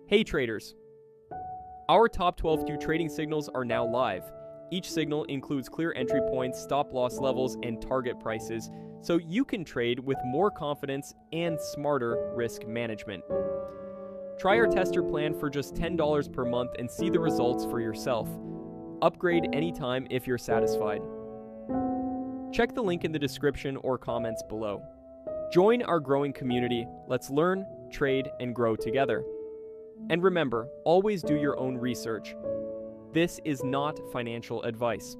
Hey traders! Our top 12 Q trading signals are now live. Each signal includes clear entry points, stop loss levels, and target prices, so you can trade with more confidence and smarter risk management. Try our tester plan for just $10 per month and see the results for yourself. Upgrade anytime if you're satisfied. Check the link in the description or comments below. Join our growing community. Let's learn, trade, and grow together. And remember, always do your own research. This is not financial advice.